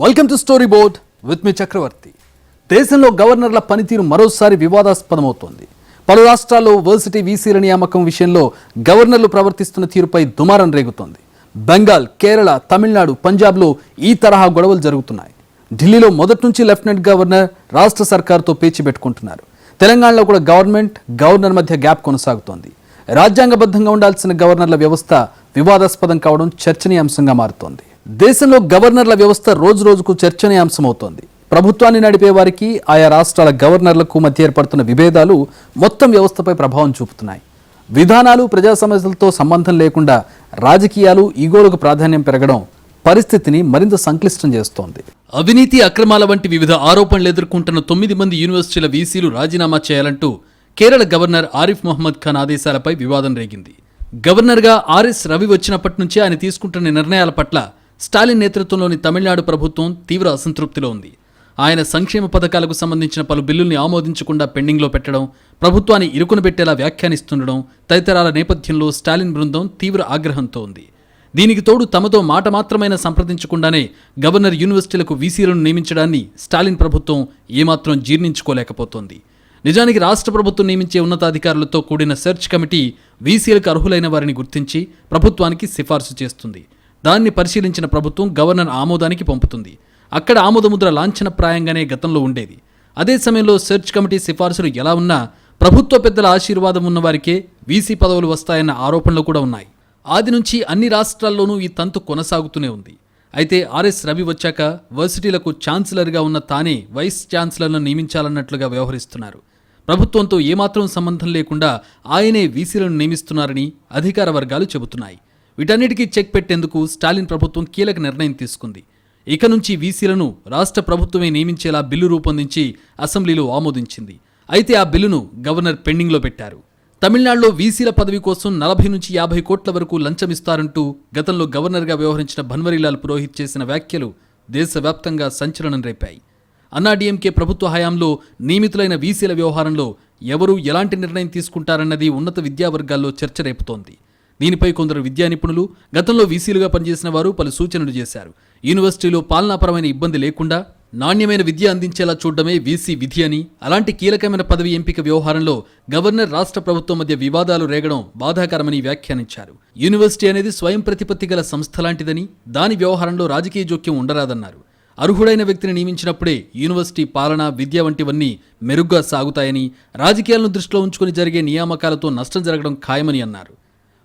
Welcome to story board with me Chakravarthi. దేశంలో గవర్నర్ల పనితీరు మరోసారి వివాదాస్పదమవుతోంది. పలు రాష్ట్రాల్లో వర్సిటీ వీసీల నియామకం విషయంలో గవర్నర్లు ప్రవర్తిస్తున్న తీరుపై దుమారం రేగుతోంది. బెంగాల్, కేరళ, తమిళనాడు, పంజాబ్లో ఈ తరహా గొడవలు జరుగుతున్నాయి. ఢిల్లీలో మొదటి నుంచి లెఫ్టినెంట్ గవర్నర్ రాష్ట్ర సర్కారుతో పేచి పెట్టుకుంటున్నారు. తెలంగాణలో కూడా గవర్నర్ మధ్య గ్యాప్ కొనసాగుతోంది. రాజ్యాంగబద్ధంగా ఉండాల్సిన గవర్నర్ల వ్యవస్థ వివాదాస్పదం కావడం చర్చనీయాంశంగా మారుతోంది. దేశంలో గవర్నర్ల వ్యవస్థ రోజు రోజుకు చర్చనీయాంశమవుతోంది. ప్రభుత్వాన్ని నడిపే వారికి ఆయా రాష్ట్రాల గవర్నర్లకు మధ్య ఏర్పడుతున్న విభేదాలు మొత్తం వ్యవస్థపై ప్రభావం చూపుతున్నాయి. విధానాలు, ప్రజా సమస్యలతో సంబంధం లేకుండా రాజకీయాలు, ఈగోలకు ప్రాధాన్యం పెరగడం పరిస్థితిని మరింత సంక్లిష్టం చేస్తోంది. అవినీతి, అక్రమాల వంటి వివిధ ఆరోపణలు ఎదుర్కొంటున్న 9 మంది యూనివర్సిటీల వీసీలు రాజీనామా చేయాలంటూ కేరళ గవర్నర్ ఆరిఫ్ మొహమ్మద్ ఖాన్ ఆదేశాలపై వివాదం రేగింది. గవర్నర్గా ఆర్ఎస్ రవి వచ్చినప్పటి నుంచే ఆయన తీసుకుంటున్న నిర్ణయాల పట్ల స్టాలిన్ నేతృత్వంలోని తమిళనాడు ప్రభుత్వం తీవ్ర అసంతృప్తిలో ఉంది. ఆయన సంక్షేమ పథకాలకు సంబంధించిన పలు బిల్లుల్ని ఆమోదించకుండా పెండింగ్లో పెట్టడం, ప్రభుత్వాన్ని ఇరుకున పెట్టేలా వ్యాఖ్యానిస్తుండడం తదితరాల నేపథ్యంలో స్టాలిన్ బృందం తీవ్ర ఆగ్రహంతో ఉంది. దీనికి తోడు తమతో మాట మాత్రమైనా సంప్రదించకుండానే గవర్నర్ యూనివర్సిటీలకు వీసీలను నియమించడాన్ని స్టాలిన్ ప్రభుత్వం ఏమాత్రం జీర్ణించుకోలేకపోతోంది. నిజానికి రాష్ట్ర ప్రభుత్వం నియమించే ఉన్నతాధికారులతో కూడిన సెర్చ్ కమిటీ వీసీలకు అర్హులైన వారిని గుర్తించి ప్రభుత్వానికి సిఫార్సు చేస్తుంది. దాన్ని పరిశీలించిన ప్రభుత్వం గవర్నర్ ఆమోదానికి పంపుతుంది. అక్కడ ఆమోదముద్ర లాంఛనప్రాయంగానే గతంలో ఉండేది. అదే సమయంలో సెర్చ్ కమిటీ సిఫార్సులు ఎలా ఉన్నా ప్రభుత్వ పెద్దల ఆశీర్వాదం ఉన్న వారికే వీసీ పదవులు వస్తాయన్న ఆరోపణలు కూడా ఉన్నాయి. ఆది నుంచి అన్ని రాష్ట్రాల్లోనూ ఈ తంతు కొనసాగుతూనే ఉంది. అయితే ఆర్ఎస్ రవి వచ్చాక వర్సిటీలకు ఛాన్సలర్గా ఉన్న తానే వైస్ ఛాన్సలర్లను నియమించాలన్నట్లుగా వ్యవహరిస్తున్నారు. ప్రభుత్వంతో ఏమాత్రం సంబంధం లేకుండా ఆయనే వీసీలను నియమిస్తున్నారని అధికార వర్గాలు చెబుతున్నాయి. వీటన్నిటికీ చెక్ పెట్టేందుకు స్టాలిన్ ప్రభుత్వం కీలక నిర్ణయం తీసుకుంది. ఇక నుంచి వీసీలను రాష్ట్ర ప్రభుత్వమే నియమించేలా బిల్లు రూపొందించి అసెంబ్లీలో ఆమోదించింది. అయితే ఆ బిల్లును గవర్నర్ పెండింగ్లో పెట్టారు. తమిళనాడులో వీసీల పదవి కోసం 40 నుంచి 50 కోట్ల వరకు లంచమిస్తారంటూ గతంలో గవర్నర్గా వ్యవహరించిన బన్వరీలాల్ పురోహిత్ చేసిన వ్యాఖ్యలు దేశవ్యాప్తంగా సంచలనం రేపాయి. అన్నాడీఎంకే ప్రభుత్వ హయాంలో నియమితులైన వీసీల వ్యవహారంలో ఎవరు ఎలాంటి నిర్ణయం తీసుకుంటారన్నది ఉన్నత విద్యావర్గాల్లో చర్చ రేపుతోంది. దీనిపై కొందరు విద్యా నిపుణులు, గతంలో వీసీలుగా పనిచేసిన వారు పలు సూచనలు చేశారు. యూనివర్సిటీలో పాలనాపరమైన ఇబ్బంది లేకుండా నాణ్యమైన విద్య అందించేలా చూడడమే వీసీ విధి అని, అలాంటి కీలకమైన పదవి ఎంపిక వ్యవహారంలో గవర్నర్, రాష్ట్ర ప్రభుత్వం మధ్య వివాదాలు రేగడం బాధాకరమని వ్యాఖ్యానించారు. యూనివర్సిటీ అనేది స్వయం ప్రతిపత్తి గల సంస్థ లాంటిదని, దాని వ్యవహారంలో రాజకీయ జోక్యం ఉండరాదన్నారు. అర్హుడైన వ్యక్తిని నియమించినప్పుడే యూనివర్సిటీ పాలన, విద్య వంటివన్నీ మెరుగ్గా సాగుతాయని, రాజకీయాలను దృష్టిలో ఉంచుకుని జరిగే నియామకాలతో నష్టం జరగడం ఖాయమని అన్నారు.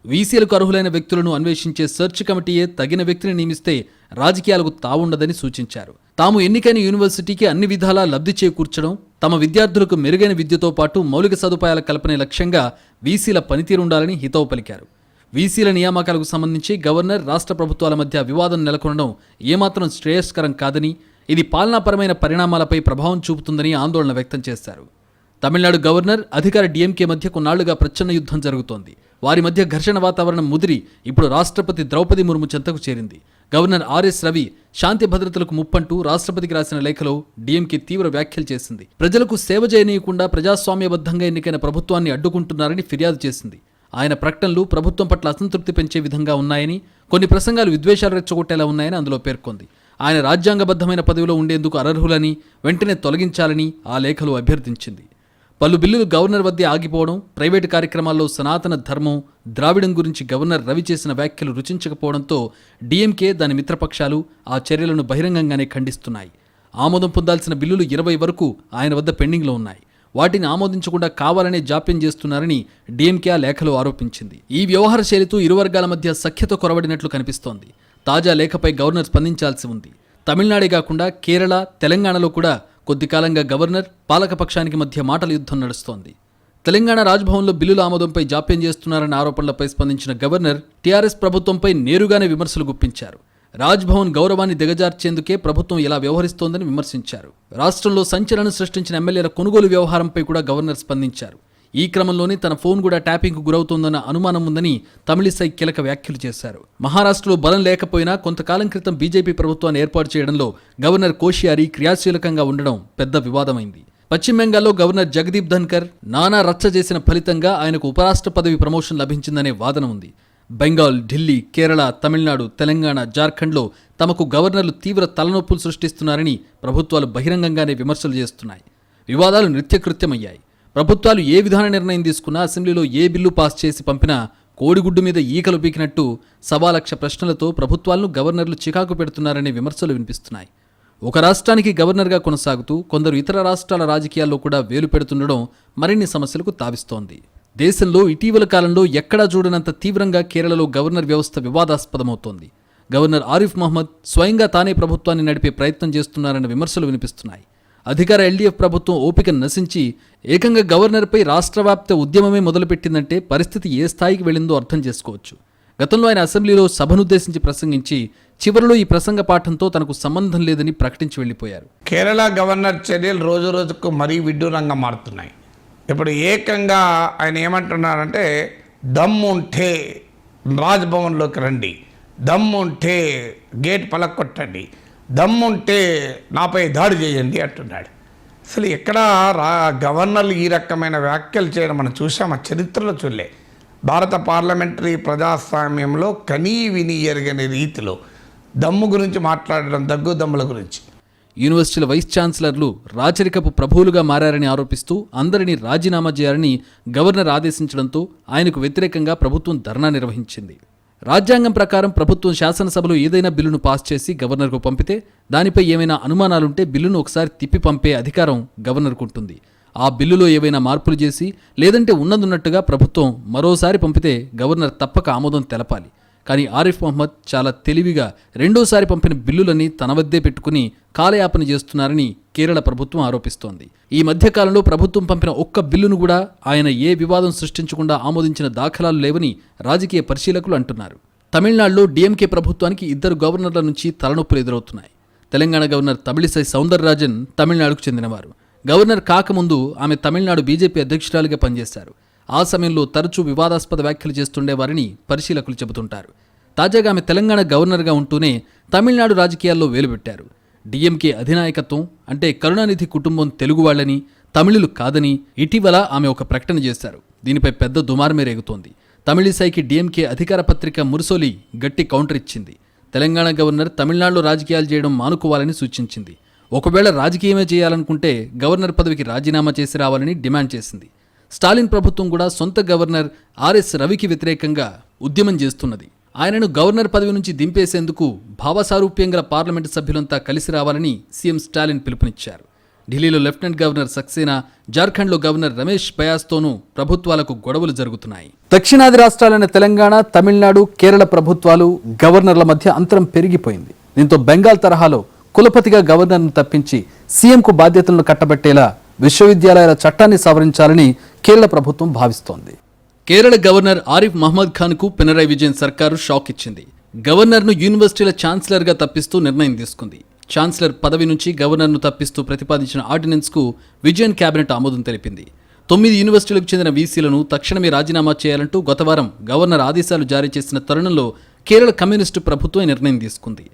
వీసీలకు అర్హులైన వ్యక్తులను అన్వేషించే సెర్చ్ కమిటీయే తగిన వ్యక్తిని నియమిస్తే రాజకీయాలకు తావుండదని సూచించారు. తాము ఎన్నికైన యూనివర్సిటీకి అన్ని విధాలా లబ్ధి చేకూర్చడం, తమ విద్యార్థులకు మెరుగైన విద్యతో పాటు మౌలిక సదుపాయాల కల్పనే లక్ష్యంగా వీసీల పనితీరుండాలని హితవు పలికారు. వీసీల నియామకాలకు సంబంధించి గవర్నర్, రాష్ట్ర ప్రభుత్వాల మధ్య వివాదం నెలకొనడం ఏమాత్రం శ్రేయస్కరం కాదని, ఇది పాలనాపరమైన పరిణామాలపై ప్రభావం చూపుతుందని ఆందోళన వ్యక్తం చేశారు. తమిళనాడు గవర్నర్, అధికార డీఎంకే మధ్య కొన్నాళ్లుగా ప్రచ్ఛన్న యుద్ధం జరుగుతోంది. వారి మధ్య ఘర్షణ వాతావరణం ముదిరి ఇప్పుడు రాష్ట్రపతి ద్రౌపది ముర్ము చెంతకు చేరింది. గవర్నర్ ఆర్ఎస్ రవి శాంతి భద్రతలకు ముప్పంటూ రాష్ట్రపతికి రాసిన లేఖలో డీఎంకే తీవ్ర వ్యాఖ్యలు చేసింది. ప్రజలకు సేవ చేయనీయకుండా ప్రజాస్వామ్యబద్ధంగా ఎన్నికైన ప్రభుత్వాన్ని అడ్డుకుంటున్నారని ఫిర్యాదు చేసింది. ఆయన ప్రకటనలు ప్రభుత్వం పట్ల అసంతృప్తి పెంచే విధంగా ఉన్నాయని, కొన్ని ప్రసంగాలు విద్వేషాలు రెచ్చగొట్టేలా ఉన్నాయని అందులో పేర్కొంది. ఆయన రాజ్యాంగబద్ధమైన పదవిలో ఉండేందుకు అనర్హులని, వెంటనే తొలగించాలని ఆ లేఖలో అభ్యర్థించింది. పలు బిల్లులు గవర్నర్ వద్దే ఆగిపోవడం, ప్రైవేటు కార్యక్రమాల్లో సనాతన ధర్మం, ద్రావిడం గురించి గవర్నర్ రవి చేసిన వ్యాఖ్యలు రుచించకపోవడంతో డీఎంకే, దాని మిత్రపక్షాలు ఆ చర్యలను బహిరంగంగానే ఖండిస్తున్నాయి. ఆమోదం పొందాల్సిన బిల్లులు 20 వరకు ఆయన వద్ద పెండింగ్లో ఉన్నాయి. వాటిని ఆమోదించకుండా కావాలనే జాప్యం చేస్తున్నారని డీఎంకే ఆ లేఖలో ఆరోపించింది. ఈ వ్యవహార శైలితో ఇరు వర్గాల మధ్య సఖ్యత కొరవడినట్లు కనిపిస్తోంది. తాజా లేఖపై గవర్నర్ స్పందించాల్సి ఉంది. తమిళనాడే కాకుండా కేరళ, తెలంగాణలో కూడా కొద్ది కాలంగా గవర్నర్, పాలకపక్షానికి మధ్య మాటల యుద్ధం నడుస్తోంది. తెలంగాణ రాజ్భవన్లో బిల్లుల ఆమోదంపై జాప్యం చేస్తున్నారన్న ఆరోపణలపై స్పందించిన గవర్నర్ టీఆర్ఎస్ ప్రభుత్వంపై నేరుగానే విమర్శలు గుప్పించారు. రాజ్భవన్ గౌరవాన్ని దిగజార్చేందుకే ప్రభుత్వం ఇలా వ్యవహరిస్తోందని విమర్శించారు. రాష్ట్రంలో సంచలనం సృష్టించిన ఎమ్మెల్యేల కొనుగోలు వ్యవహారంపై కూడా గవర్నర్ స్పందించారు. ఈ క్రమంలోనే తన ఫోన్ కూడా ట్యాపింగ్కు గురవుతోందన్న అనుమానం ఉందని తమిళిసై కీలక వ్యాఖ్యలు చేశారు. మహారాష్ట్రలో బలం లేకపోయినా కొంతకాలం క్రితం బీజేపీ ప్రభుత్వాన్ని ఏర్పాటు చేయడంలో గవర్నర్ కోశ్యారి క్రియాశీలకంగా ఉండడం పెద్ద వివాదమైంది. పశ్చిమ బెంగాల్లో గవర్నర్ జగదీప్ ధన్కర్ నానా రచ్చ చేసిన ఫలితంగా ఆయనకు ఉపరాష్ట్ర పదవి ప్రమోషన్ లభించిందనే వాదన ఉంది. బెంగాల్, ఢిల్లీ, కేరళ, తమిళనాడు, తెలంగాణ, జార్ఖండ్లో తమకు గవర్నర్లు తీవ్ర తలనొప్పులు సృష్టిస్తున్నారని ప్రభుత్వాలు బహిరంగంగానే విమర్శలు చేస్తున్నాయి. వివాదాలు నిత్యకృత్యమయ్యాయి. ప్రభుత్వాలు ఏ విధాన నిర్ణయం తీసుకున్నా, అసెంబ్లీలో ఏ బిల్లు పాస్ చేసి పంపినా కోడిగుడ్డు మీద ఈకలు పీకినట్టు 1,00,000 ప్రశ్నలతో ప్రభుత్వాలను గవర్నర్లు చికాకు పెడుతున్నారనే విమర్శలు వినిపిస్తున్నాయి. ఒక రాష్ట్రానికి గవర్నర్గా కొనసాగుతూ కొందరు ఇతర రాష్ట్రాల రాజకీయాల్లో కూడా వేలు పెడుతుండడం మరిన్ని సమస్యలకు తావిస్తోంది. దేశంలో ఇటీవల కాలంలో ఎక్కడా చూడనంత తీవ్రంగా కేరళలో గవర్నర్ వ్యవస్థ వివాదాస్పదమవుతోంది. గవర్నర్ ఆరిఫ్ మహ్మద్ స్వయంగా తానే ప్రభుత్వాన్ని నడిపే ప్రయత్నం చేస్తున్నారన్న విమర్శలు వినిపిస్తున్నాయి. అధికార ఎల్డీఎఫ్ ప్రభుత్వం ఓపిక నశించి ఏకంగా గవర్నర్పై రాష్ట్రవ్యాప్త ఉద్యమమే మొదలుపెట్టిందంటే పరిస్థితి ఏ స్థాయికి వెళ్ళిందో అర్థం చేసుకోవచ్చు. గతంలో ఆయన అసెంబ్లీలో సభనుద్దేశించి ప్రసంగించి చివరిలో ఈ ప్రసంగ పాఠంతో తనకు సంబంధం లేదని ప్రకటించి వెళ్లిపోయారు. కేరళ గవర్నర్ చర్యలు రోజు రోజుకు మరీ విడ్డూరంగా మారుతున్నాయి. ఇప్పుడు ఏకంగా ఆయన ఏమంటున్నారంటే, దమ్ముంటే రాజ్భవన్లోకి రండి, దమ్ముంటే గేట్ పలకొట్టండి, దమ్ముంటే నాపై దాడి చేయండి అంటున్నాడు. అసలు ఎక్కడ గవర్నర్లు ఈ రకమైన వ్యాఖ్యలు చేయడం మనం చూసాం, ఆ చరిత్రలో చూడలే. భారత పార్లమెంటరీ ప్రజాస్వామ్యంలో కనీ విని ఎరగని రీతిలో దమ్ము గురించి మాట్లాడడం, దమ్ముల గురించి. యూనివర్సిటీల వైస్ ఛాన్సలర్లు రాచరికపు ప్రభువులుగా మారారని ఆరోపిస్తూ అందరినీ రాజీనామా చేయాలని గవర్నర్ ఆదేశించడంతో ఆయనకు వ్యతిరేకంగా ప్రభుత్వం ధర్నా నిర్వహించింది. రాజ్యాంగం ప్రకారం ప్రభుత్వం శాసనసభలో ఏదైనా బిల్లును పాస్ చేసి గవర్నర్కు పంపితే దానిపై ఏమైనా అనుమానాలుంటే బిల్లును ఒకసారి తిప్పి పంపే అధికారం గవర్నర్కు ఉంటుంది. ఆ బిల్లులో ఏవైనా మార్పులు చేసి లేదంటే ఉన్నదున్నట్టుగా ప్రభుత్వం మరోసారి పంపితే గవర్నర్ తప్పక ఆమోదం తెలపాలి. కానీ ఆరిఫ్ మహ్మద్ చాలా తెలివిగా రెండోసారి పంపిన బిల్లులని తన వద్దే పెట్టుకుని కాలయాపన చేస్తున్నారని కేరళ ప్రభుత్వం ఆరోపిస్తోంది. ఈ మధ్యకాలంలో ప్రభుత్వం పంపిన ఒక్క బిల్లును కూడా ఆయన ఏ వివాదం సృష్టించకుండా ఆమోదించిన దాఖలాలు లేవని రాజకీయ పరిశీలకులు అంటున్నారు. తమిళనాడులో డీఎంకే ప్రభుత్వానికి 2 గవర్నర్ల నుంచి తలనొప్పులు ఎదురవుతున్నాయి. తెలంగాణ గవర్నర్ తమిళిసై సౌందరరాజన్ తమిళనాడుకు చెందినవారు. గవర్నర్ కాకముందు ఆమె తమిళనాడు బీజేపీ అధ్యక్షురాలిగా పనిచేశారు. ఆ సమయంలో తరచూ వివాదాస్పద వ్యాఖ్యలు చేస్తుండేవారని పరిశీలకులు చెబుతుంటారు. తాజాగా ఆమె తెలంగాణ గవర్నర్గా ఉంటూనే తమిళనాడు రాజకీయాల్లో వేలుపెట్టారు. డీఎంకే అధినాయకత్వం అంటే కరుణానిధి కుటుంబం తెలుగు వాళ్లని, తమిళులు కాదని ఇటీవల ఆమె ఒక ప్రకటన చేశారు. దీనిపై పెద్ద దుమారమే రేగుతోంది. తమిళిసైకి డీఎంకే అధికార పత్రిక మురుసోలి గట్టి కౌంటర్ ఇచ్చింది. తెలంగాణ గవర్నర్ తమిళనాడులో రాజకీయాలు చేయడం మానుకోవాలని సూచించింది. ఒకవేళ రాజకీయమే చేయాలనుకుంటే గవర్నర్ పదవికి రాజీనామా చేసి రావాలని డిమాండ్ చేసింది. స్టాలిన్ ప్రభుత్వం కూడా సొంత గవర్నర్ ఆర్ఎస్ రవికి వ్యతిరేకంగా ఉద్యమం చేస్తున్నది. ఆయనను గవర్నర్ పదవి నుంచి దింపేసేందుకు భావసారూప్యం గల పార్లమెంటు సభ్యులంతా కలిసి రావాలని సీఎం స్టాలిన్ పిలుపునిచ్చారు. ఢిల్లీలో లెఫ్టినెంట్ గవర్నర్ సక్సేనా, జార్ఖండ్లో గవర్నర్ రమేష్ బయాస్తోనూ ప్రభుత్వాలకు గొడవలు జరుగుతున్నాయి. దక్షిణాది రాష్ట్రాలైన తెలంగాణ, తమిళనాడు, కేరళ ప్రభుత్వాలు గవర్నర్ల మధ్య అంతరం పెరిగిపోయింది. దీంతో బెంగాల్ తరహాలో కులపతిగా గవర్నర్ను తప్పించి సీఎంకు బాధ్యతలను కట్టబెట్టేలా విశ్వవిద్యాలయాల చట్టాన్ని సవరించాలని కేరళ ప్రభుత్వం భావిస్తోంది. కేరళ గవర్నర్ ఆరిఫ్ మహ్మద్ ఖాన్కు పినరయ్ విజయన్ సర్కారు షాక్ ఇచ్చింది. గవర్నర్ను యూనివర్సిటీల ఛాన్సలర్గా తప్పిస్తూ నిర్ణయం తీసుకుంది. ఛాన్సలర్ పదవి నుంచి గవర్నర్ను తప్పిస్తూ ప్రతిపాదించిన ఆర్డినెన్స్కు విజయన్ కేబినెట్ ఆమోదం తెలిపింది. 9 యూనివర్సిటీలకు చెందిన వీసీలను తక్షణమే రాజీనామా చేయాలంటూ గతవారం గవర్నర్ ఆదేశాలు జారీ చేసిన తరుణంలో కేరళ కమ్యూనిస్టు ప్రభుత్వం నిర్ణయం తీసుకుంది.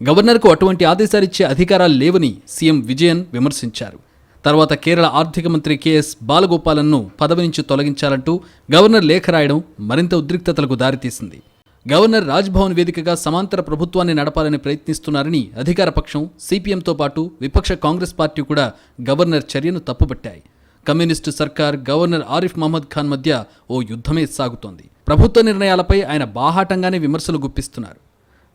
గవర్నర్కు అటువంటి ఆదేశాలిచ్చే అధికారాలు లేవని సీఎం విజయన్ విమర్శించారు. తర్వాత కేరళ ఆర్థిక మంత్రి కేఎస్ బాలగోపాలన్ను పదవి నుంచి తొలగించాలంటూ గవర్నర్ లేఖ రాయడం మరింత ఉద్రిక్తతలకు దారితీసింది. గవర్నర్ రాజ్భవన్ వేదికగా సమాంతర ప్రభుత్వాన్ని నడపాలని ప్రయత్నిస్తున్నారని అధికార పక్షం, సిపిఎంతో పాటు విపక్ష కాంగ్రెస్ పార్టీ కూడా గవర్నర్ చర్యను తప్పుపట్టాయి. కమ్యూనిస్టు సర్కార్, గవర్నర్ ఆరిఫ్ మహ్మద్ ఖాన్ మధ్య ఓ యుద్ధమే సాగుతోంది. ప్రభుత్వ నిర్ణయాలపై ఆయన బాహాటంగానే విమర్శలు గుప్పిస్తున్నారు.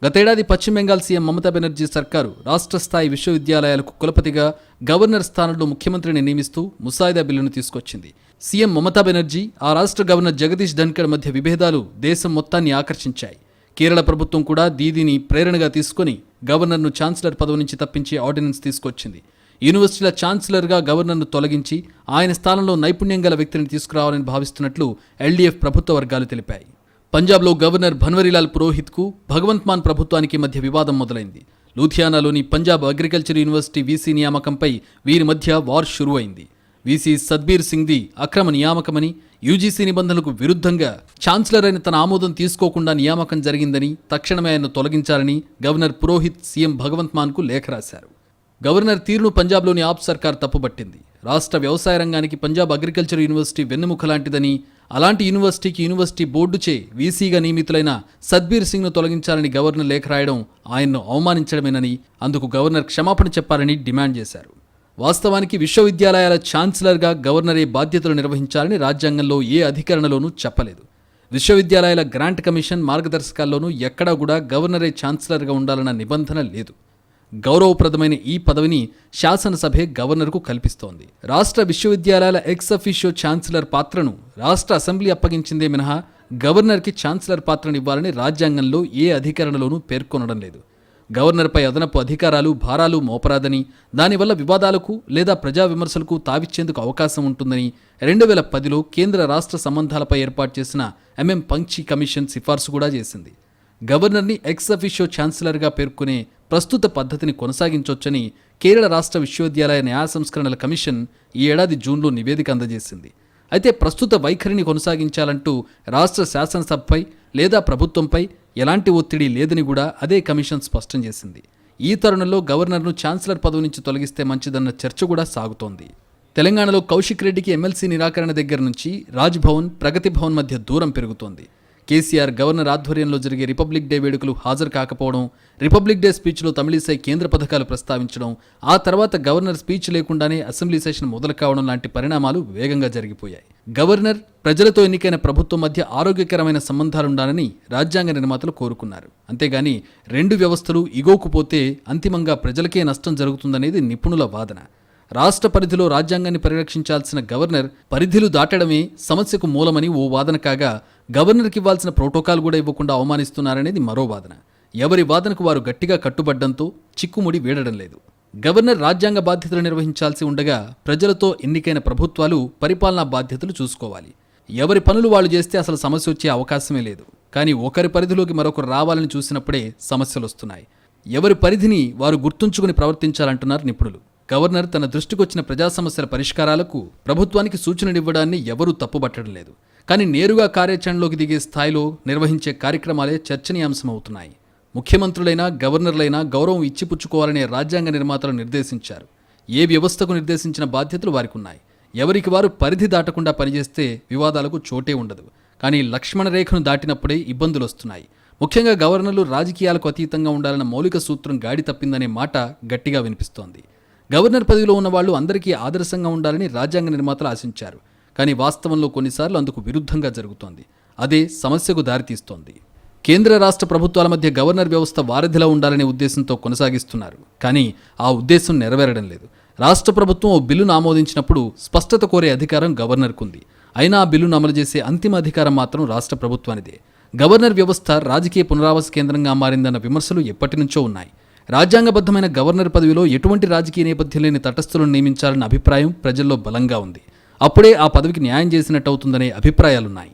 గతేడాది పశ్చిమ బెంగాల్ సీఎం మమతా బెనర్జీ సర్కారు రాష్ట్ర స్థాయి విశ్వవిద్యాలయాలకు కులపతిగా గవర్నర్ స్థానంలో ముఖ్యమంత్రిని నియమిస్తూ ముసాయిదా బిల్లును తీసుకొచ్చింది. సీఎం మమతా బెనర్జీ, ఆ రాష్ట్ర గవర్నర్ జగదీష్ ధన్కర్ మధ్య విభేదాలు దేశం మొత్తాన్ని ఆకర్షించాయి. కేరళ ప్రభుత్వం కూడా దీనిని ప్రేరణగా తీసుకుని గవర్నర్ను ఛాన్సలర్ పదవి నుంచి తప్పించే ఆర్డినెన్స్ తీసుకొచ్చింది. యూనివర్సిటీల ఛాన్సలర్గా గవర్నర్ను తొలగించి ఆయన స్థానంలో నైపుణ్యం గల వ్యక్తిని తీసుకురావాలని భావిస్తున్నట్లు ఎల్డీఎఫ్ ప్రభుత్వ వర్గాలు తెలిపాయి. పంజాబ్లో గవర్నర్ భన్వరీలాల్ పురోహిత్కు భగవంత్ మాన్ ప్రభుత్వానికి మధ్య వివాదం మొదలైంది. లూథియానాలోని పంజాబ్ అగ్రికల్చర్ యూనివర్సిటీ వీసీ నియామకంపై వీరి మధ్య వార్ షురువైంది. వీసీ సద్బీర్ సింగ్ది అక్రమ నియామకమని, యూజీసీ నిబంధనలకు విరుద్ధంగా ఛాన్సలర్ అయిన తన ఆమోదం తీసుకోకుండా నియామకం జరిగిందని, తక్షణమే ఆయన్ను తొలగించాలని గవర్నర్ పురోహిత్ సీఎం భగవంత్ మాన్కు లేఖ రాశారు. గవర్నర్ తీరును పంజాబ్లోని ఆప్ సర్కార్ తప్పుబట్టింది. రాష్ట్ర వ్యవసాయ రంగానికి పంజాబ్ అగ్రికల్చర్ యూనివర్సిటీ వెన్నెముక లాంటిదని, అలాంటి యూనివర్సిటీకి యూనివర్సిటీ బోర్డుచే వీసీగా నియమితులైన సద్బీర్ సింగ్ను తొలగించాలని గవర్నర్ లేఖ రాయడం ఆయన్ను అవమానించడమేనని, అందుకు గవర్నర్ క్షమాపణ చెప్పాలని డిమాండ్ చేశారు. వాస్తవానికి విశ్వవిద్యాలయాల ఛాన్సలర్గా గవర్నరే బాధ్యతలు నిర్వహించాలని రాజ్యాంగంలో ఏ అధికరణలోనూ చెప్పలేదు. విశ్వవిద్యాలయాల గ్రాంట్ కమిషన్ మార్గదర్శకాల్లోనూ ఎక్కడా కూడా గవర్నరే ఛాన్సలర్గా ఉండాలన్న నిబంధన లేదు. గౌరవప్రదమైన ఈ పదవిని శాసనసభే గవర్నర్కు కల్పిస్తోంది. రాష్ట్ర విశ్వవిద్యాలయాల ఎక్స్ అఫీషియో ఛాన్సలర్ పాత్రను రాష్ట్ర అసెంబ్లీ అప్పగించిందే మినహా గవర్నర్కి ఛాన్సలర్ పాత్రను ఇవ్వాలని రాజ్యాంగంలో ఏ అధికరణలోనూ పేర్కొనడం లేదు. గవర్నర్పై అదనపు అధికారాలు, భారాలు మోపరాదని, దానివల్ల వివాదాలకు లేదా ప్రజా విమర్శలకు తావిచ్చేందుకు అవకాశం ఉంటుందని 2010లో కేంద్ర రాష్ట్ర సంబంధాలపై ఏర్పాటు చేసిన ఎంఎం పంక్షి కమిషన్ సిఫార్సు కూడా చేసింది. గవర్నర్ని ఎక్స్ అఫీషియో ఛాన్సలర్గా పేర్కొనే ప్రస్తుత పద్ధతిని కొనసాగించొచ్చని కేరళ రాష్ట్ర విశ్వవిద్యాలయ న్యాయ సంస్కరణల కమిషన్ ఈ ఏడాది జూన్లో నివేదిక అందజేసింది. అయితే ప్రస్తుత వైఖరిని కొనసాగించాలంటూ రాష్ట్ర శాసనసభపై లేదా ప్రభుత్వంపై ఎలాంటి ఒత్తిడి లేదని కూడా అదే కమిషన్ స్పష్టం చేసింది. ఈ తరుణంలో గవర్నర్ను ఛాన్సలర్ పదవి నుంచి తొలగిస్తే మంచిదన్న చర్చ కూడా సాగుతోంది. తెలంగాణలో కౌశిక్ రెడ్డికి ఎమ్మెల్సీ నిరాకరణ దగ్గర నుంచి రాజ్ భవన్, ప్రగతి భవన్ మధ్య దూరం పెరుగుతోంది. కేసీఆర్ గవర్నర్ ఆధ్వర్యంలో జరిగే రిపబ్లిక్ డే వేడుకలు హాజరు కాకపోవడం, రిపబ్లిక్ డే స్పీచ్లో తమిళిసై కేంద్ర పథకాలు ప్రస్తావించడం, ఆ తర్వాత గవర్నర్ స్పీచ్ లేకుండానే అసెంబ్లీ సెషన్ మొదలు కావడం లాంటి పరిణామాలు వేగంగా జరిగిపోయాయి. గవర్నర్, ప్రజలతో ఎన్నికైన ప్రభుత్వం మధ్య ఆరోగ్యకరమైన సంబంధాలుండాలని రాజ్యాంగ నిర్మాతలు కోరుకున్నారు. అంతేగాని రెండు వ్యవస్థలు ఇగోకుపోతే అంతిమంగా ప్రజలకే నష్టం జరుగుతుందనేది నిపుణుల వాదన. రాష్ట్ర పరిధిలో రాజ్యాంగాన్ని పరిరక్షించాల్సిన గవర్నర్ పరిధిలు దాటడమే సమస్యకు మూలమని ఓ వాదన కాగా, గవర్నర్కి ఇవ్వాల్సిన ప్రోటోకాల్ కూడా ఇవ్వకుండా అవమానిస్తున్నారనేది మరో వాదన. ఎవరి వాదనకు వారు గట్టిగా కట్టుబడ్డంతో చిక్కుముడి వీడడం లేదు. గవర్నర్ రాజ్యాంగ బాధ్యతలు నిర్వహించాల్సి ఉండగా ప్రజలతో ఎన్నికైన ప్రభుత్వాలు పరిపాలనా బాధ్యతలు చూసుకోవాలి. ఎవరి పనులు వాళ్ళు చేస్తే అసలు సమస్య వచ్చే అవకాశమే లేదు. కానీ ఒకరి పరిధిలోకి మరొకరు రావాలని చూసినప్పుడే సమస్యలు వస్తున్నాయి. ఎవరి పరిధిని వారు గుర్తుంచుకుని ప్రవర్తించాలంటున్నారు నిపుణులు. గవర్నర్ తన దృష్టికొచ్చిన ప్రజా సమస్యల పరిష్కారాలకు ప్రభుత్వానికి సూచనలు ఇవ్వడాన్ని ఎవరూ తప్పుపట్టడం లేదు. కానీ నేరుగా కార్యాచరణలోకి దిగే స్థాయిలో నిర్వహించే కార్యక్రమాలే చర్చనీయాంశమవుతున్నాయి. ముఖ్యమంత్రులైనా గవర్నర్లైనా గౌరవం ఇచ్చిపుచ్చుకోవాలనే రాజ్యాంగ నిర్మాతలు నిర్దేశించారు. ఏ వ్యవస్థకు నిర్దేశించిన బాధ్యతలు వారికి ఉన్నాయి. ఎవరికి వారు పరిధి దాటకుండా పనిచేస్తే వివాదాలకు చోటే ఉండదు. కానీ లక్ష్మణ రేఖను దాటినప్పుడే ఇబ్బందులు వస్తున్నాయి. ముఖ్యంగా గవర్నర్లు రాజకీయాలకు అతీతంగా ఉండాలన్న మౌలిక సూత్రం గాడి తప్పిందనే మాట గట్టిగా వినిపిస్తోంది. గవర్నర్ పదవిలో ఉన్న వాళ్ళు అందరికీ ఆదర్శంగా ఉండాలని రాజ్యాంగ నిర్మాతలు ఆశించారు. కానీ వాస్తవంలో కొన్నిసార్లు అందుకు విరుద్ధంగా జరుగుతోంది. అదే సమస్యకు దారితీస్తోంది. కేంద్ర రాష్ట్ర ప్రభుత్వాల మధ్య గవర్నర్ వ్యవస్థ వారధిలా ఉండాలనే ఉద్దేశంతో కొనసాగిస్తున్నారు. కానీ ఆ ఉద్దేశం నెరవేరడం లేదు. రాష్ట్ర ప్రభుత్వం ఓ బిల్లును ఆమోదించినప్పుడు స్పష్టత కోరే అధికారం గవర్నర్కు ఉంది. అయినా ఆ బిల్లును అమలు చేసే అంతిమ అధికారం మాత్రం రాష్ట్ర ప్రభుత్వానిదే. గవర్నర్ వ్యవస్థ రాజకీయ పునరావాస కేంద్రంగా మారిందన్న విమర్శలు ఎప్పటి నుంచో ఉన్నాయి. రాజ్యాంగబద్ధమైన గవర్నర్ పదవిలో ఎటువంటి రాజకీయ నేపథ్యం లేని తటస్థులను నియమించాలన్న అభిప్రాయం ప్రజల్లో బలంగా ఉంది. అప్పుడే ఆ పదవికి న్యాయం చేసినట్టు అవుతుందనే అభిప్రాయాలున్నాయి.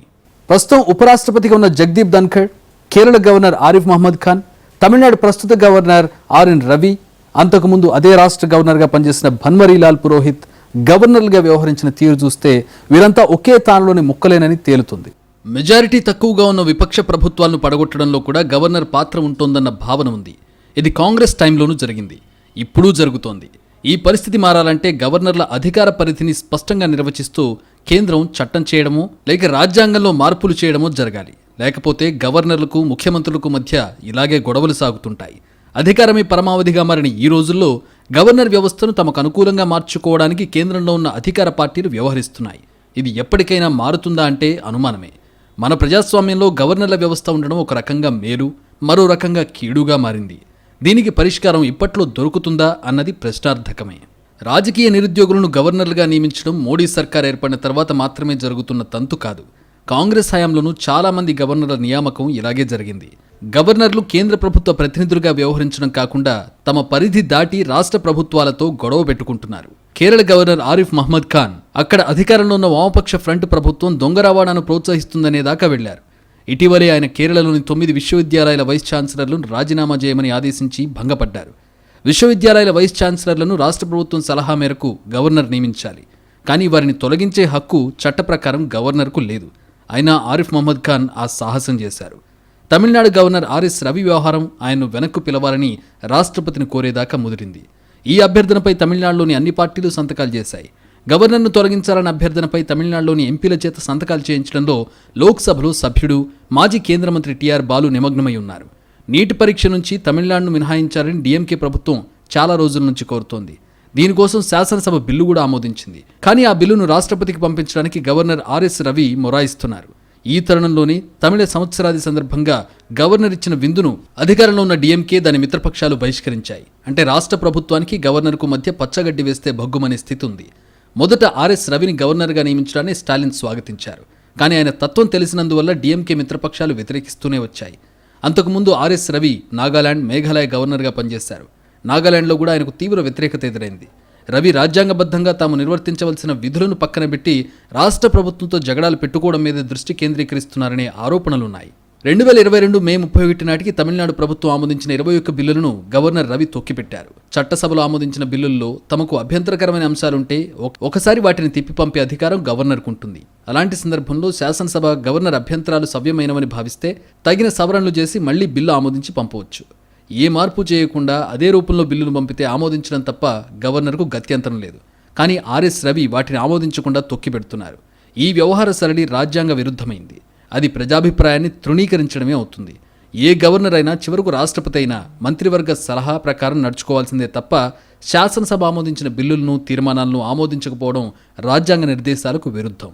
ప్రస్తుతం ఉపరాష్ట్రపతిగా ఉన్న జగదీప్ ధన్ఖడ్, కేరళ గవర్నర్ ఆరిఫ్ మహమ్మద్ ఖాన్, తమిళనాడు ప్రస్తుత గవర్నర్ ఆర్ఎన్ రవి, అంతకుముందు అదే రాష్ట్ర గవర్నర్గా పనిచేసిన భన్వరీలాల్ పురోహిత్ గవర్నర్లుగా వ్యవహరించిన తీరు చూస్తే వీరంతా ఒకే తానులోని ముక్కలేనని తేలుతుంది. మెజారిటీ తక్కువగా ఉన్న విపక్ష ప్రభుత్వాలను పడగొట్టడంలో కూడా గవర్నర్ పాత్ర ఉంటోందన్న భావన ఉంది. ఇది కాంగ్రెస్ టైంలోనూ జరిగింది, ఇప్పుడూ జరుగుతోంది. ఈ పరిస్థితి మారాలంటే గవర్నర్ల అధికార పరిధిని స్పష్టంగా నిర్వచిస్తూ కేంద్రం చట్టం చేయడమో లేక రాజ్యాంగంలో మార్పులు చేయడమో జరగాలి. లేకపోతే గవర్నర్లకు, ముఖ్యమంత్రులకు మధ్య ఇలాగే గొడవలు సాగుతుంటాయి. అధికారమే పరమావధిగా మారిన ఈ రోజుల్లో గవర్నర్ వ్యవస్థను తమకు అనుకూలంగా మార్చుకోవడానికి కేంద్రంలో ఉన్న అధికార పార్టీలు వ్యవహరిస్తున్నాయి. ఇది ఎప్పటికైనా మారుతుందా అంటే అనుమానమే. మన ప్రజాస్వామ్యంలో గవర్నర్ల వ్యవస్థ ఉండడం ఒక రకంగా మేలు, మరో రకంగా కీడుగా మారింది. దీనికి పరిష్కారం ఇప్పట్లో దొరుకుతుందా అన్నది ప్రశ్నార్థకమే. రాజకీయ నిరుద్యోగులను గవర్నర్లుగా నియమించడం మోడీ సర్కార్ ఏర్పడిన తర్వాత మాత్రమే జరుగుతున్న తంతు కాదు. కాంగ్రెస్ హయాంలోనూ చాలామంది గవర్నర్ల నియామకం ఇలాగే జరిగింది. గవర్నర్లు కేంద్ర ప్రభుత్వ ప్రతినిధులుగా వ్యవహరించడం కాకుండా తమ పరిధి దాటి రాష్ట్ర ప్రభుత్వాలతో గొడవ పెట్టుకుంటున్నారు. కేరళ గవర్నర్ ఆరిఫ్ మహమ్మద్ ఖాన్ అక్కడ అధికారంలో ఉన్న వామపక్ష ఫ్రంట్ ప్రభుత్వం దొంగ రవాణాను ప్రోత్సహిస్తుందనేదాకా వెళ్లారు. ఇటీవలే ఆయన కేరళలోని 9 విశ్వవిద్యాలయాల వైస్ ఛాన్సలర్లను రాజీనామా చేయమని ఆదేశించి భంగపడ్డారు. విశ్వవిద్యాలయాల వైస్ ఛాన్సలర్లను రాష్ట్ర ప్రభుత్వం సలహా మేరకు గవర్నర్ నియమించాలి. కానీ వారిని తొలగించే హక్కు చట్ట ప్రకారం గవర్నర్కు లేదు. అయినా ఆరిఫ్ మహమ్మద్ ఖాన్ ఆ సాహసం చేశారు. తమిళనాడు గవర్నర్ ఆర్ఎస్ రవి వ్యవహారం ఆయన్ను వెనక్కు పిలవాలని రాష్ట్రపతిని కోరేదాకా ముదిరింది. ఈ అభ్యర్థనపై తమిళనాడులోని అన్ని పార్టీలు సంతకాలు చేశాయి. గవర్నర్ను తొలగించాలన్న అభ్యర్థనపై తమిళనాడులోని ఎంపీల చేత సంతకాలు చేయించడంలో లోక్సభలో సభ్యుడు మాజీ కేంద్ర మంత్రి టీఆర్ బాలు నిమగ్నమై ఉన్నారు. నీట్ పరీక్ష నుంచి తమిళనాడును మినహాయించాలని డీఎంకే ప్రభుత్వం చాలా రోజుల నుంచి కోరుతోంది. దీనికోసం శాసనసభ బిల్లు కూడా ఆమోదించింది. కానీ ఆ బిల్లును రాష్ట్రపతికి పంపించడానికి గవర్నర్ ఆర్ఎస్ రవి మొరాయిస్తున్నారు. ఈ తరుణంలోనే తమిళ సంవత్సరాది సందర్భంగా గవర్నర్ ఇచ్చిన విందును అధికారంలో ఉన్న డీఎంకే దాని మిత్రపక్షాలు బహిష్కరించాయి. అంటే రాష్ట్ర ప్రభుత్వానికి గవర్నర్కు మధ్య పచ్చగడ్డి వేస్తే భగ్గుమనే స్థితి ఉంది. మొదట ఆర్ఎస్ రవిని గవర్నర్గా నియమించడాన్ని స్టాలిన్ స్వాగతించారు. కానీ ఆయన తత్వం తెలిసినందువల్ల డీఎంకే మిత్రపక్షాలు వ్యతిరేకిస్తూనే వచ్చాయి. అంతకుముందు ఆర్ఎస్ రవి నాగాలాండ్, మేఘాలయ గవర్నర్గా పనిచేశారు. నాగాలాండ్లో కూడా ఆయనకు తీవ్ర వ్యతిరేకత ఎదురైంది. రవి రాజ్యాంగబద్ధంగా తాము నిర్వర్తించవలసిన విధులను పక్కన పెట్టి రాష్ట్ర ప్రభుత్వంతో జగడాలు పెట్టుకోవడం మీద దృష్టి కేంద్రీకరిస్తున్నారనే ఆరోపణలున్నాయి. 2022 మే 31 నాటికి తమిళనాడు ప్రభుత్వం ఆమోదించిన 21 బిల్లులను గవర్నర్ రవి తొక్కిపెట్టారు. చట్టసభలో ఆమోదించిన బిల్లుల్లో తమకు అభ్యంతరకరమైన అంశాలుంటే ఒకసారి వాటిని తిప్పి పంపే అధికారం గవర్నర్కు ఉంటుంది. అలాంటి సందర్భంలో శాసనసభ గవర్నర్ అభ్యంతరాలు సవ్యమైనవని భావిస్తే తగిన సవరణలు చేసి మళ్లీ బిల్లు ఆమోదించి పంపవచ్చు. ఏ మార్పు చేయకుండా అదే రూపంలో బిల్లును పంపితే ఆమోదించడం తప్ప గవర్నర్కు గత్యంతరం లేదు. కానీ ఆర్ఎస్ రవి వాటిని ఆమోదించకుండా తొక్కిపెడుతున్నారు. ఈ వ్యవహార సరళి రాజ్యాంగ విరుద్ధమైంది. అది ప్రజాభిప్రాయాన్ని తృణీకరించడమే అవుతుంది. ఏ గవర్నర్ అయినా చివరకు రాష్ట్రపతి అయినా మంత్రివర్గ సలహా ప్రకారం నడుచుకోవాల్సిందే తప్ప శాసనసభ ఆమోదించిన బిల్లులను, తీర్మానాలను ఆమోదించకపోవడం రాజ్యాంగ నిర్దేశాలకు విరుద్ధం.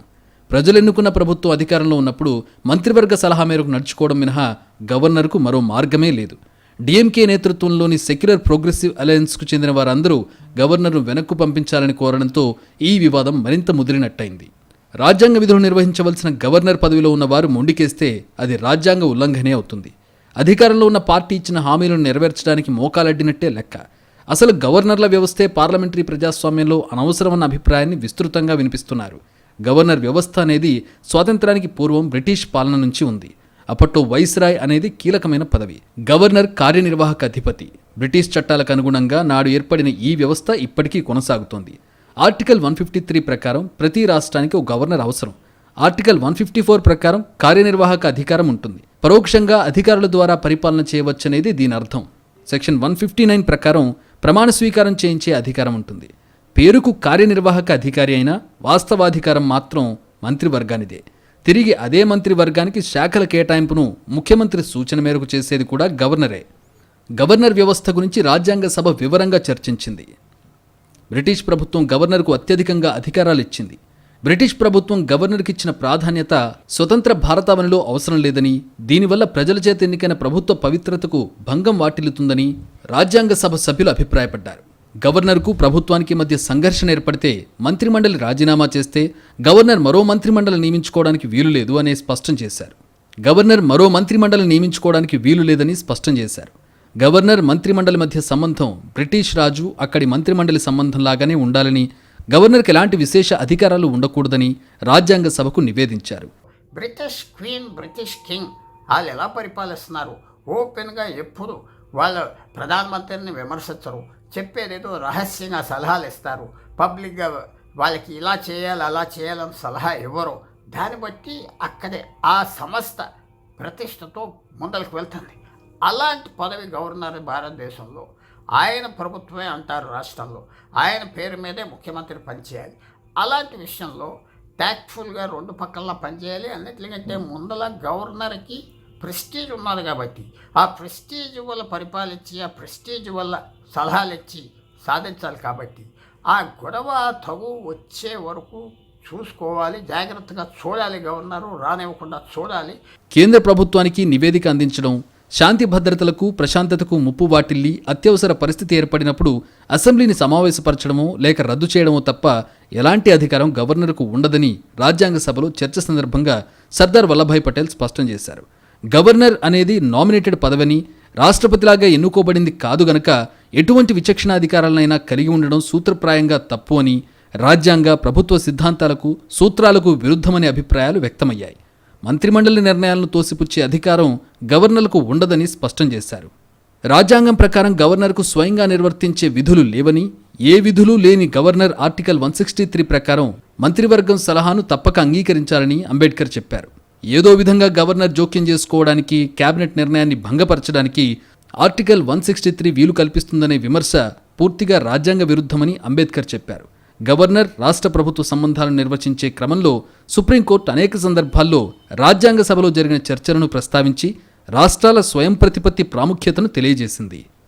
ప్రజలు ఎన్నుకున్న ప్రభుత్వం అధికారంలో ఉన్నప్పుడు మంత్రివర్గ సలహా మేరకు నడుచుకోవడం మినహా గవర్నర్కు మరో మార్గమే లేదు. డీఎంకే నేతృత్వంలోని సెక్యులర్ ప్రోగ్రెసివ్ అలయన్స్కు చెందిన వారందరూ గవర్నర్ను వెనక్కు పంపించాలని కోరడంతో ఈ వివాదం మరింత ముదిరినట్టయింది. రాజ్యాంగ విధులు నిర్వహించవలసిన గవర్నర్ పదవిలో ఉన్నవారు మొండికేస్తే అది రాజ్యాంగ ఉల్లంఘనే అవుతుంది. అధికారంలో ఉన్న పార్టీ ఇచ్చిన హామీలను నెరవేర్చడానికి మోకాలడ్డినట్టే లెక్క. అసలు గవర్నర్ల వ్యవస్థే పార్లమెంటరీ ప్రజాస్వామ్యంలో అనవసరమన్న అభిప్రాయాన్ని విస్తృతంగా వినిపిస్తున్నారు. గవర్నర్ వ్యవస్థ అనేది స్వాతంత్రానికి పూర్వం బ్రిటిష్ పాలన నుంచి ఉంది. అప్పట్లో వైస్రాయ్ అనేది కీలకమైన పదవి. గవర్నర్ కార్యనిర్వాహక అధిపతి. బ్రిటిష్ చట్టాలకు అనుగుణంగా నాడు ఏర్పడిన ఈ వ్యవస్థ ఇప్పటికీ కొనసాగుతోంది. ఆర్టికల్ 153 ప్రకారం ప్రతి రాష్ట్రానికి ఒక గవర్నర్ అవసరం. ఆర్టికల్ 154 ప్రకారం కార్యనిర్వాహక అధికారం ఉంటుంది. పరోక్షంగా అధికారుల ద్వారా పరిపాలన చేయవచ్చనేది దీని అర్థం. సెక్షన్ 159 ప్రకారం ప్రమాణ స్వీకారం చేయించే అధికారం ఉంటుంది. పేరుకు కార్యనిర్వాహక అధికారి అయినా వాస్తవాధికారం మాత్రం మంత్రివర్గానిదే. తిరిగి అదే మంత్రివర్గానికి శాఖల కేటాయింపును ముఖ్యమంత్రి సూచన మేరకు చేసేది కూడా గవర్నరే. గవర్నర్ వ్యవస్థ గురించి రాజ్యాంగ సభ వివరంగా చర్చించింది. బ్రిటిష్ ప్రభుత్వం గవర్నర్కు అత్యధికంగా అధికారాలు ఇచ్చింది. బ్రిటిష్ ప్రభుత్వం గవర్నర్కి ఇచ్చిన ప్రాధాన్యత స్వతంత్ర భారతావనిలో అవసరం లేదని, దీనివల్ల ప్రజల చేత ఎన్నికైన ప్రభుత్వ పవిత్రతకు భంగం వాటిల్లుతుందని రాజ్యాంగ సభ సభ్యులు అభిప్రాయపడ్డారు. గవర్నర్కు ప్రభుత్వానికి మధ్య సంఘర్షణ ఏర్పడితే మంత్రిమండలి రాజీనామా చేస్తే గవర్నర్ మరో మంత్రిమండలి నియమించుకోవడానికి వీలు లేదు అని స్పష్టం చేశారు. గవర్నర్ మంత్రిమండలి మధ్య సంబంధం బ్రిటిష్ రాజు అక్కడి మంత్రిమండలి సంబంధంలాగానే ఉండాలని, గవర్నర్కి ఎలాంటి విశేష అధికారాలు ఉండకూడదని రాజ్యాంగ సభకు నివేదించారు. బ్రిటిష్ క్వీన్, బ్రిటిష్ కింగ్ వాళ్ళు ఎలా పరిపాలిస్తున్నారు? ఓపెన్గా ఎప్పుడు వాళ్ళ ప్రధానమంత్రిని విమర్శించరు. చెప్పేదేదో రహస్యంగా సలహాలు ఇస్తారు. పబ్లిక్గా వాళ్ళకి ఇలా చేయాలి, అలా చేయాలని సలహా ఇవ్వరు. దాన్ని బట్టి అక్కడే ఆ సంస్థ ప్రతిష్టతో ముందరికి వెళ్తుంది. అలాంటి పదవి గవర్నర్ భారతదేశంలో ఆయన ప్రభుత్వమే అంటారు. రాష్ట్రంలో ఆయన పేరు మీదే ముఖ్యమంత్రి పనిచేయాలి. అలాంటి విషయంలో ట్యాక్ట్ఫుల్గా రెండు పక్కల పనిచేయాలి. అన్నిటికంటే ముందల గవర్నర్కి ప్రెస్టీజ్ ఉన్నది కాబట్టి ఆ ప్రెస్టీజ్ వల్ల పరిపాలించి, ఆ ప్రెస్టీజ్ వల్ల సలహాలు ఇచ్చి సాధించాలి. కాబట్టి ఆ గొడవ తగు వచ్చే వరకు చూసుకోవాలి, జాగ్రత్తగా చూడాలి. గవర్నరు రానివ్వకుండా చూడాలి. కేంద్ర ప్రభుత్వానికి నివేదిక అందించడం, శాంతి భద్రతలకు, ప్రశాంతతకు ముప్పు వాటిల్లి అత్యవసర పరిస్థితి ఏర్పడినప్పుడు అసెంబ్లీని సమావేశపరచడమో లేక రద్దు చేయడమో తప్ప ఎలాంటి అధికారం గవర్నర్కు ఉండదని రాజ్యాంగ సభలో చర్చ సందర్భంగా సర్దార్ వల్లభాయ్ పటేల్ స్పష్టం చేశారు. గవర్నర్ అనేది నామినేటెడ్ పదవిని, రాష్ట్రపతిలాగా ఎన్నుకోబడింది కాదు గనక ఎటువంటి విచక్షణాధికారాలనైనా కలిగి ఉండడం సూత్రప్రాయంగా తప్పు అని, రాజ్యాంగ ప్రభుత్వ సిద్ధాంతాలకు, సూత్రాలకు విరుద్ధమనే అభిప్రాయాలు వ్యక్తమయ్యాయి. మంత్రిమండలి నిర్ణయాలను తోసిపుచ్చే అధికారం గవర్నర్కు ఉండదని స్పష్టం చేశారు. రాజ్యాంగం ప్రకారం గవర్నర్కు స్వయంగా నిర్వర్తించే విధులు లేవని, ఏ విధులు లేని గవర్నర్ ఆర్టికల్ 163 ప్రకారం మంత్రివర్గం సలహాను తప్పక అంగీకరించాలని అంబేద్కర్ చెప్పారు. ఏదో విధంగా గవర్నర్ జోక్యం చేసుకోవడానికి, కేబినెట్ నిర్ణయాన్ని భంగపరచడానికి ఆర్టికల్ 163 వీలు కల్పిస్తుందనే విమర్శ పూర్తిగా రాజ్యాంగ విరుద్ధమని అంబేద్కర్ చెప్పారు. గవర్నర్ రాష్ట్ర ప్రభుత్వ సంబంధాలను నిర్వచించే క్రమంలో సుప్రీంకోర్టు అనేక సందర్భాల్లో రాజ్యాంగ సభలో జరిగిన చర్చలను ప్రస్తావించి రాష్ట్రాల స్వయం ప్రతిపత్తి ప్రాముఖ్యతను తెలియజేసింది.